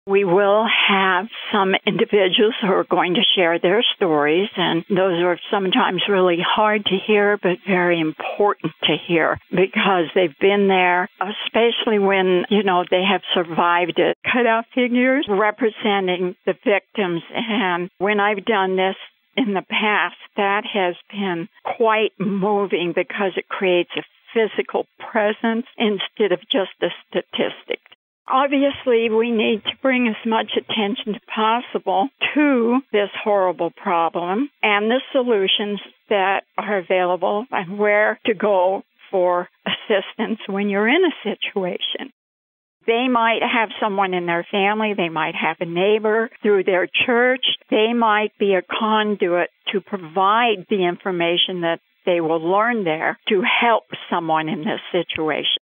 We will have some individuals who are going to share their stories, and those are sometimes really hard to hear, but very important to hear because they've been there, especially when, they have survived it. Cutout figures representing the victims, and when I've done this in the past, that has been quite moving because it creates a physical presence instead of just a statistic. Obviously, we need to bring as much attention as possible to this horrible problem and the solutions that are available and where to go for assistance when you're in a situation. They might have someone in their family. They might have a neighbor through their church. They might be a conduit to provide the information that they will learn there to help someone in this situation.